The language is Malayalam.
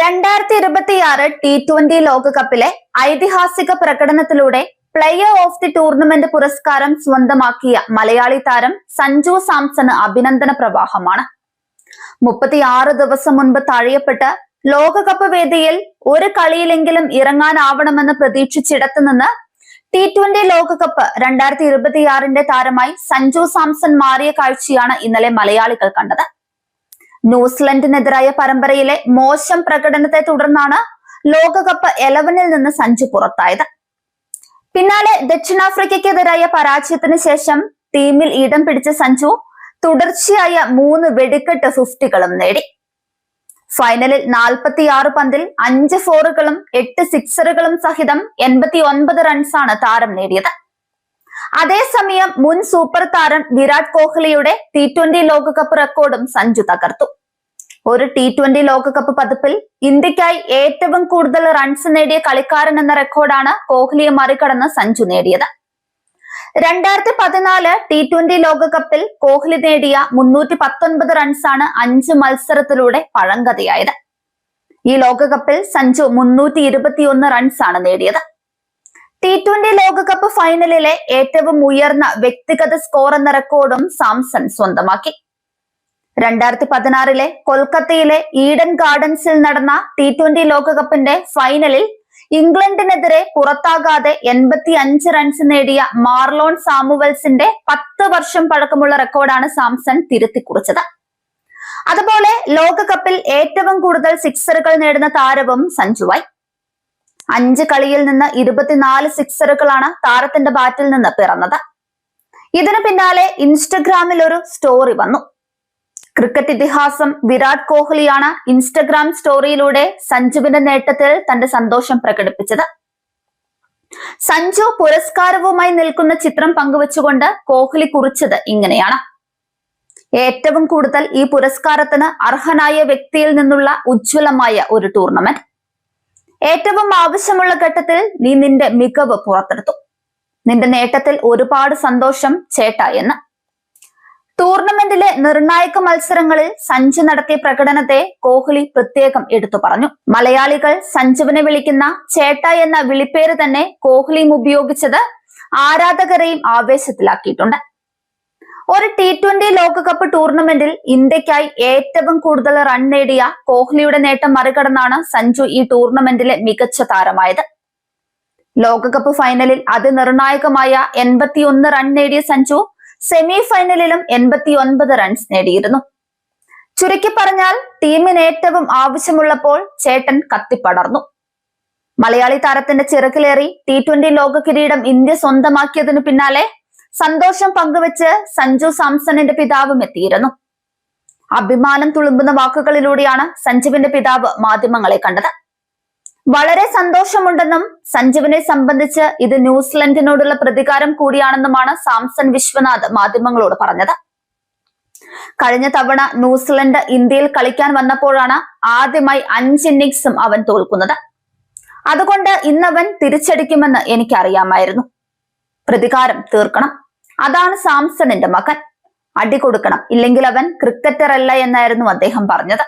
2026 T20 ലോകകപ്പിലെ ഐതിഹാസിക പ്രകടനത്തിലൂടെ പ്ലെയർ ഓഫ് ദി ടൂർണമെന്റ് പുരസ്കാരം സ്വന്തമാക്കിയ മലയാളി താരം സഞ്ജു സാംസണ് അഭിനന്ദന പ്രവാഹമാണ്. 36 ദിവസം മുൻപ് തഴയപ്പെട്ട് ലോകകപ്പ് വേദിയിൽ ഒരു കളിയിലെങ്കിലും ഇറങ്ങാനാവണമെന്ന് പ്രതീക്ഷിച്ചിടത്തുനിന്ന് T20 ലോകകപ്പ് 2026 താരമായി സഞ്ജു സാംസൺ മാറിയ കാഴ്ചയാണ് ഇന്നലെ മലയാളികൾ കണ്ടത്. ന്യൂസിലൻഡിനെതിരായ പരമ്പരയിലെ മോശം പ്രകടനത്തെ തുടർന്നാണ് ലോകകപ്പ് 11-ൽ നിന്ന് സഞ്ജു പുറത്തായത്. പിന്നാലെ ദക്ഷിണാഫ്രിക്കയ്ക്കെതിരായ പരാജയത്തിന് ശേഷം ടീമിൽ ഇടം പിടിച്ച സഞ്ജു തുടർച്ചയായ 3 വെടിക്കെട്ട് 50കളും നേടി. ഫൈനലിൽ 46 പന്തിൽ 5 ഫോറുകളും 8 സിക്സറുകളും സഹിതം 89 റൺസാണ് താരം നേടിയത്. അതേസമയം മുൻ സൂപ്പർ താരം വിരാട് കോഹ്ലിയുടെ T20 ലോകകപ്പ് റെക്കോർഡും സഞ്ജു തകർത്തു. ഒരു T20 ലോകകപ്പ് പതിപ്പിൽ ഇന്ത്യക്കായി ഏറ്റവും കൂടുതൽ റൺസ് നേടിയ കളിക്കാരൻ എന്ന റെക്കോർഡാണ് കോഹ്ലിയെ മറികടന്ന് സഞ്ജു നേടിയത്. 2014 T20 ലോകകപ്പിൽ കോഹ്ലി നേടിയ 319 റൺസാണ് 5 മത്സരത്തിലൂടെ പഴങ്കഥയായത്. ഈ ലോകകപ്പിൽ സഞ്ജു 321 റൺസാണ് നേടിയത്. T20 ലോകകപ്പ് ഫൈനലിലെ ഏറ്റവും ഉയർന്ന വ്യക്തിഗത സ്കോർ എന്ന റെക്കോർഡും സാംസൺ സ്വന്തമാക്കി. 2016 കൊൽക്കത്തയിലെ ഈഡൻ ഗാർഡൻസിൽ നടന്ന T20 ലോകകപ്പിന്റെ ഫൈനലിൽ ഇംഗ്ലണ്ടിനെതിരെ പുറത്താകാതെ 85 റൺസ് നേടിയ മാർലോൺ സാമുവൽസിന്റെ 10 വർഷം പഴക്കമുള്ള റെക്കോർഡാണ് സാംസൺ തിരുത്തിക്കുറിച്ചത്. അതുപോലെ ലോകകപ്പിൽ ഏറ്റവും കൂടുതൽ സിക്സറുകൾ നേടുന്ന താരവും സഞ്ജുവായി. 5 കളിയിൽ നിന്ന് 24 സിക്സറുകളാണ് താരത്തിന്റെ ബാറ്റിൽ നിന്ന് പിറന്നത്. ഇതിനു പിന്നാലെ ഇൻസ്റ്റഗ്രാമിൽ ഒരു സ്റ്റോറി വന്നു. ക്രിക്കറ്റ് ഇതിഹാസം വിരാട് കോഹ്ലിയാണ് ഇൻസ്റ്റഗ്രാം സ്റ്റോറിയിലൂടെ സഞ്ജുവിന്റെ നേട്ടത്തിൽ തന്റെ സന്തോഷം പ്രകടിപ്പിച്ചത്. സഞ്ജു പുരസ്കാരവുമായി നിൽക്കുന്ന ചിത്രം പങ്കുവച്ചുകൊണ്ട് കോഹ്ലി കുറിച്ചത് ഇങ്ങനെയാണ്: ഏറ്റവും കൂടുതൽ ഈ പുരസ്കാരത്തിന് അർഹനായ വ്യക്തിയിൽ നിന്നുള്ള ഉജ്ജ്വലമായ ഒരു ടൂർണമെന്റ്. ഏറ്റവും ആവശ്യമുള്ള ഘട്ടത്തിൽ നീ നിന്റെ മികവ് പുറത്തെടുത്തു. നിന്റെ നേട്ടത്തിൽ ഒരുപാട് സന്തോഷം ചേട്ടാ എന്ന്. ടൂർണമെന്റിലെ നിർണായക മത്സരങ്ങളിൽ സഞ്ജു നടത്തിയ പ്രകടനത്തെ കോഹ്ലി പ്രത്യേകം എടുത്തു പറഞ്ഞു. മലയാളികൾ സഞ്ജുവിനെ വിളിക്കുന്ന ചേട്ട എന്ന വിളിപ്പേര് തന്നെ കോഹ്ലിയും ഉപയോഗിച്ചത് ആരാധകരെയും ആവേശത്തിലാക്കിയിട്ടുണ്ട്. ഒരു T20 ലോകകപ്പ് ടൂർണമെന്റിൽ ഇന്ത്യക്കായി ഏറ്റവും കൂടുതൽ റൺ നേടിയ കോഹ്ലിയുടെ നേട്ടം മറികടന്നാണ് സഞ്ജു ഈ ടൂർണമെന്റിലെ മികച്ച താരമായത്. ലോകകപ്പ് ഫൈനലിൽ അതിനിർണായകമായ 81 റൺ നേടിയ സഞ്ജു സെമി ഫൈനലിലും 89 റൺസ് നേടിയിരുന്നു. ചുരുക്കി പറഞ്ഞാൽ ടീമിന് ഏറ്റവും ആവശ്യമുള്ളപ്പോൾ ചേട്ടൻ കത്തിപ്പടർന്നു. മലയാളി താരത്തിന്റെ ചിറകിലേറി T20 ലോക കിരീടം ഇന്ത്യ സ്വന്തമാക്കിയതിനു പിന്നാലെ സന്തോഷം പങ്കുവെച്ച് സഞ്ജു സാംസണിന്റെ പിതാവും എത്തിയിരുന്നു. അഭിമാനം തുളുമ്പുന്ന വാക്കുകളിലൂടെയാണ് സഞ്ജുവിന്റെ പിതാവ് മാധ്യമങ്ങളെ കണ്ടത്. വളരെ സന്തോഷമുണ്ടെന്നും സഞ്ജുവിനെ സംബന്ധിച്ച് ഇത് ന്യൂസിലൻഡിനോടുള്ള പ്രതികാരം കൂടിയാണെന്നുമാണ് സാംസൺ വിശ്വനാഥ് മാധ്യമങ്ങളോട് പറഞ്ഞത്. കഴിഞ്ഞ തവണ ന്യൂസിലൻഡ് ഇന്ത്യയിൽ കളിക്കാൻ വന്നപ്പോഴാണ് ആദ്യമായി 5 ഇന്നിംഗ്സും അവൻ തോൽക്കുന്നത്. അതുകൊണ്ട് ഇന്നവൻ തിരിച്ചടിക്കുമെന്ന് എനിക്കറിയാമായിരുന്നു. പ്രതികാരം തീർക്കണം, അതാണ് സാംസണിന്റെ മകൻ. അടി കൊടുക്കണം, ഇല്ലെങ്കിൽ അവൻ ക്രിക്കറ്റർ അല്ല എന്നായിരുന്നു അദ്ദേഹം പറഞ്ഞത്.